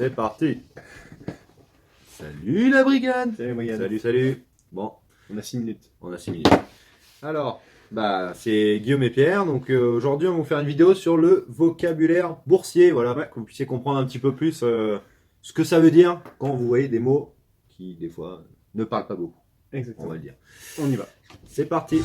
C'est parti. Salut la brigade. Salut, Morgane. Salut. Bon, On a 6 minutes. on a 6 minutes. Alors, c'est Guillaume et Pierre. Donc aujourd'hui, on va vous faire une vidéo sur le vocabulaire boursier. Voilà, pour que vous puissiez comprendre un petit peu plus ce que ça veut dire quand vous voyez des mots qui, des fois, ne parlent pas beaucoup. On Exactement. va le dire. On y va. C'est parti.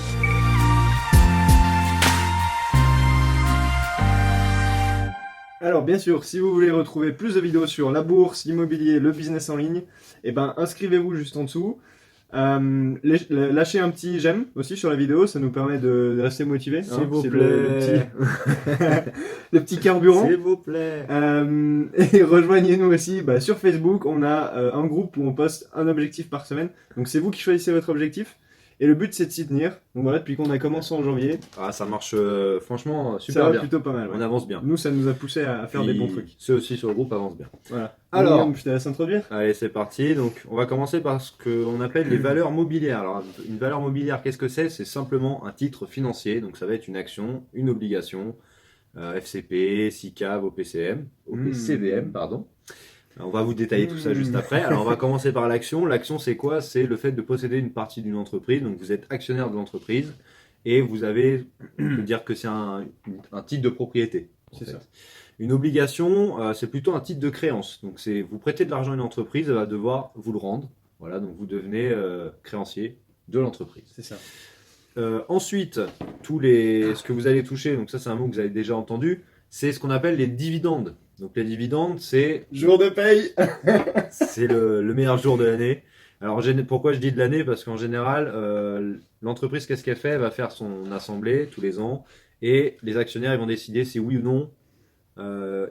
Alors, bien sûr, si vous voulez retrouver plus de vidéos sur la bourse, l'immobilier, le business en ligne, inscrivez-vous juste en dessous. Lâchez un petit j'aime aussi sur la vidéo, ça nous permet de rester motivés. S'il vous C'est plaît. le petit carburant. S'il vous plaît. Et rejoignez-nous aussi sur Facebook. On a un groupe où on poste un objectif par semaine. Donc c'est vous qui choisissez votre objectif. Et le but c'est de s'y tenir. Donc voilà, depuis qu'on a commencé en janvier, Ah, ça marche franchement ça super va bien. plutôt pas mal. Ouais. On avance bien. Nous, ça nous a poussé à faire des bons trucs. Ceux aussi sur le groupe avancent bien. Voilà. Alors. Guillaume, je te laisse introduire. Allez, c'est parti. Donc, on va commencer par ce qu'on appelle les valeurs mobilières. Alors, une valeur mobilière, qu'est-ce que c'est? C'est simplement un titre financier. Donc, ça va être une action, une obligation, FCP, SICAV, OPCM, OPCVM, pardon. Alors, on va vous détailler tout ça juste après. Alors, on va commencer par l'action. L'action, c'est quoi? C'est le fait de posséder une partie d'une entreprise. Donc, vous êtes actionnaire de l'entreprise et vous avez, on peut dire que c'est un titre de propriété. C'est ça. Une obligation, c'est plutôt un titre de créance. Donc, c'est vous prêtez de l'argent à une entreprise, elle va devoir vous le rendre. Voilà, donc vous devenez créancier de l'entreprise. C'est ça. Ensuite, ce que vous allez toucher, donc ça c'est un mot que vous avez déjà entendu, c'est ce qu'on appelle les dividendes. Donc les dividendes, c'est Jour de paye. le meilleur jour de l'année. Alors pourquoi je dis de l'année? Parce qu'en général, l'entreprise, qu'est-ce qu'elle fait? Elle va faire son assemblée tous les ans et les actionnaires ils vont décider si oui ou non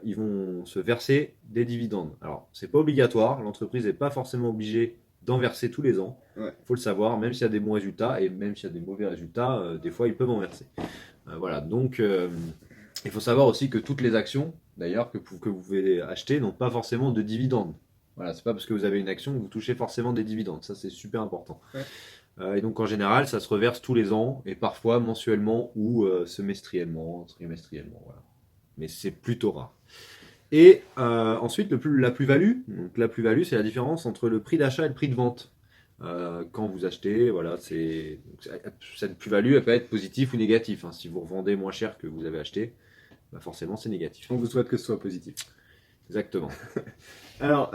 ils vont se verser des dividendes. Alors, c'est pas obligatoire, l'entreprise n'est pas forcément obligée d'en verser tous les ans. Il faut le savoir, même s'il y a des bons résultats et même s'il y a des mauvais résultats, des fois ils peuvent en verser. Voilà, donc il faut savoir aussi que toutes les actions, d'ailleurs, que vous pouvez acheter, n'ont pas forcément de dividendes. Voilà, c'est pas parce que vous avez une action que vous touchez forcément des dividendes. Ça, c'est super important. Et donc en général, ça se reverse tous les ans et parfois mensuellement ou semestriellement, trimestriellement. Voilà. Mais c'est plutôt rare. Et ensuite, la plus-value. Donc la plus-value, c'est la différence entre le prix d'achat et le prix de vente. Quand vous achetez, voilà, cette plus-value, elle peut être positive ou négative. Hein. Si vous revendez moins cher que vous avez acheté, forcément c'est négatif. On vous souhaite que ce soit positif. Exactement. Alors,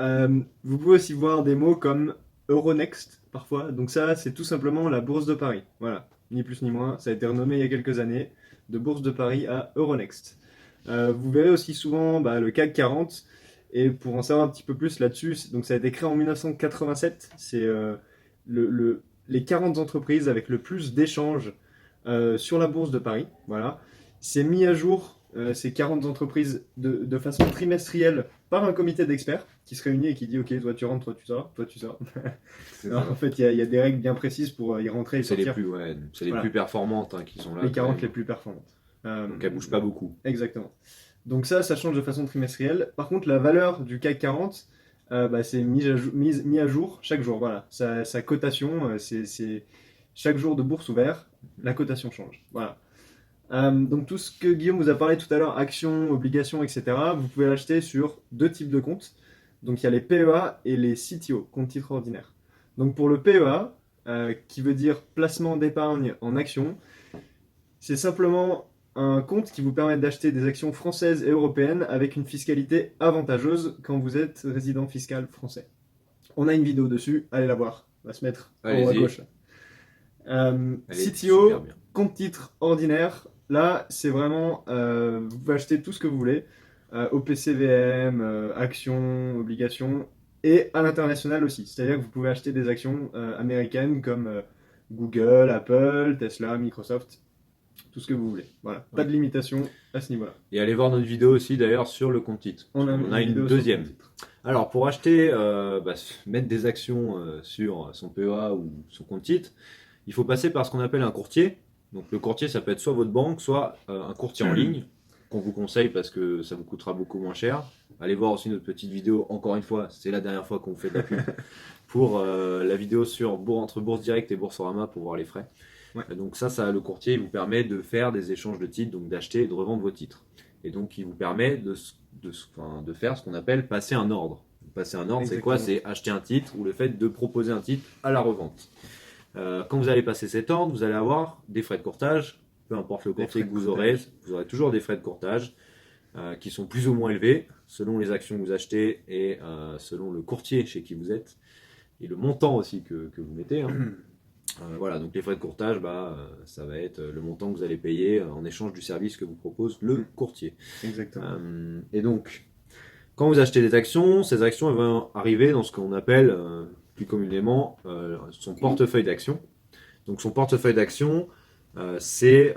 vous pouvez aussi voir des mots comme Euronext parfois. Donc ça, c'est tout simplement la Bourse de Paris. Voilà, ni plus ni moins. Ça a été renommé il y a quelques années de Bourse de Paris à Euronext. Vous verrez aussi souvent le CAC 40. Et pour en savoir un petit peu plus là-dessus, donc ça a été créé en 1987. C'est les 40 entreprises avec le plus d'échanges sur la Bourse de Paris. Voilà. C'est mis à jour ces 40 entreprises de façon trimestrielle par un comité d'experts qui se réunit et qui dit ok, toi tu rentres, toi tu sors, toi tu sors. En fait, il y a des règles bien précises pour y rentrer et C'est les sortir. plus performantes qui sont là. Les 40 les plus performantes. Donc elles bougent pas beaucoup. Exactement. Donc ça change de façon trimestrielle. Par contre, la valeur du CAC 40, c'est mis à jour chaque jour. Voilà, sa cotation, c'est chaque jour de bourse ouvert, la cotation change. Voilà. Donc tout ce que Guillaume vous a parlé tout à l'heure, actions, obligations, etc., vous pouvez l'acheter sur deux types de comptes. Donc il y a les PEA et les CTO, comptes titres ordinaires. Donc pour le PEA, qui veut dire placement d'épargne en actions, c'est simplement un compte qui vous permet d'acheter des actions françaises et européennes avec une fiscalité avantageuse quand vous êtes résident fiscal français. On a une vidéo dessus, allez la voir, on va se mettre en haut à gauche. CTO, compte titre ordinaire, là c'est vraiment, vous pouvez acheter tout ce que vous voulez, OPCVM, actions, obligations, et à l'international aussi, c'est-à-dire que vous pouvez acheter des actions américaines comme Google, Apple, Tesla, Microsoft, tout ce que vous voulez. Voilà, pas de limitation à ce niveau-là. Et allez voir notre vidéo aussi d'ailleurs sur le compte titre. On a une deuxième. Alors pour acheter, mettre des actions sur son PEA ou son compte titre, il faut passer par ce qu'on appelle un courtier. Donc le courtier, ça peut être soit votre banque, soit un courtier en ligne qu'on vous conseille parce que ça vous coûtera beaucoup moins cher. Allez voir aussi notre petite vidéo, encore une fois, c'est la dernière fois qu'on vous fait de la pub, pour la vidéo entre Bourse Direct et Boursorama pour voir les frais. Ouais. Donc ça, le courtier vous permet de faire des échanges de titres, donc d'acheter et de revendre vos titres. et donc qui vous permet de faire ce qu'on appelle passer un ordre. Passer un ordre, c'est quoi? Exactement. C'est acheter un titre ou le fait de proposer un titre à la revente. Quand vous allez passer cet ordre, vous allez avoir des frais de courtage, peu importe le Des courtier frais que de vous aurez toujours des frais de courtage qui sont plus ou moins élevés selon les actions que vous achetez et selon le courtier chez qui vous êtes et le montant aussi que vous mettez. Hein. Voilà, donc les frais de courtage, ça va être le montant que vous allez payer en échange du service que vous propose le courtier. Exactement. Et donc, quand vous achetez des actions, ces actions elles vont arriver dans ce qu'on appelle plus communément son portefeuille d'actions. Donc son portefeuille d'actions, c'est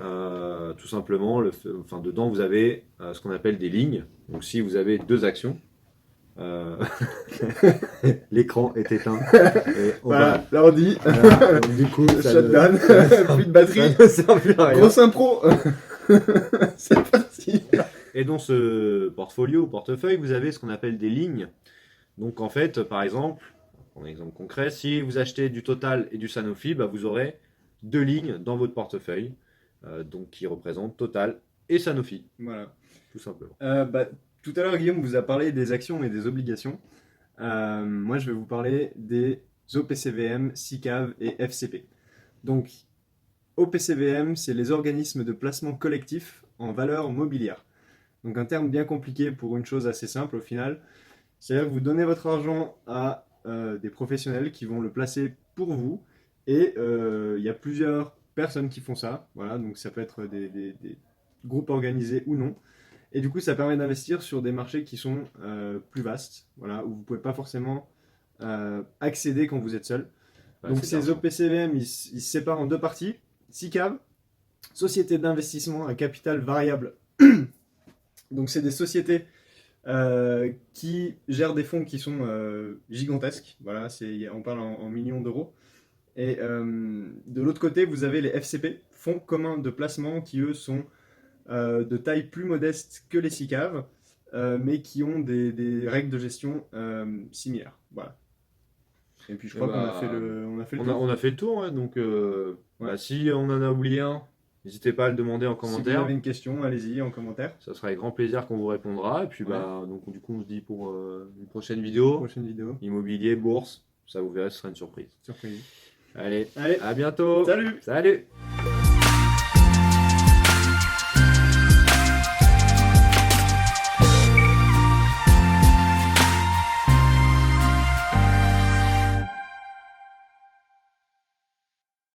tout simplement, dedans vous avez ce qu'on appelle des lignes. Donc si vous avez 2 actions, euh, l'écran est éteint. Et Voilà, l'ordi, voilà, donc du coup, shutdown, plus de batterie, ça ne sert plus à rien. grosse impro. C'est parti. Et dans ce portfolio ou portefeuille, vous avez ce qu'on appelle des lignes. Donc en fait, par exemple, un exemple concret, si vous achetez du Total et du Sanofi, vous aurez 2 lignes dans votre portefeuille, donc qui représentent Total et Sanofi, Voilà. tout simplement. Tout à l'heure, Guillaume vous a parlé des actions et des obligations. Moi, je vais vous parler des OPCVM, SICAV et FCP. Donc, OPCVM, c'est les organismes de placement collectif en valeur mobilière. Donc, un terme bien compliqué pour une chose assez simple au final. C'est-à-dire que vous donnez votre argent à des professionnels qui vont le placer pour vous. Et il y a plusieurs personnes qui font ça. Voilà, donc ça peut être des groupes organisés ou non. Et du coup, ça permet d'investir sur des marchés qui sont plus vastes, voilà, où vous ne pouvez pas forcément accéder quand vous êtes seul. Donc C'est ces d'argent. OPCVM, ils se séparent en 2 parties. SICAV, Société d'investissement à capital variable. Donc c'est des sociétés qui gèrent des fonds qui sont gigantesques. Voilà, on parle en millions d'euros. Et de l'autre côté, vous avez les FCP, fonds communs de placement, qui eux sont de taille plus modeste que les SICAV, mais qui ont des règles de gestion similaires. Voilà. Et puis je crois qu'on a fait le tour. On a fait le tour, hein, donc Ouais. si on en a oublié un, n'hésitez pas à le demander en Si vous commentaire. avez une question, allez-y en commentaire. Ça sera avec grand plaisir qu'on vous répondra. Et puis Ouais. donc du coup on se dit pour une prochaine vidéo, Prochaine vidéo. immobilier, bourse, ça vous verrez, ce sera une surprise. Surprise. Allez, Allez, à bientôt. salut! Salut.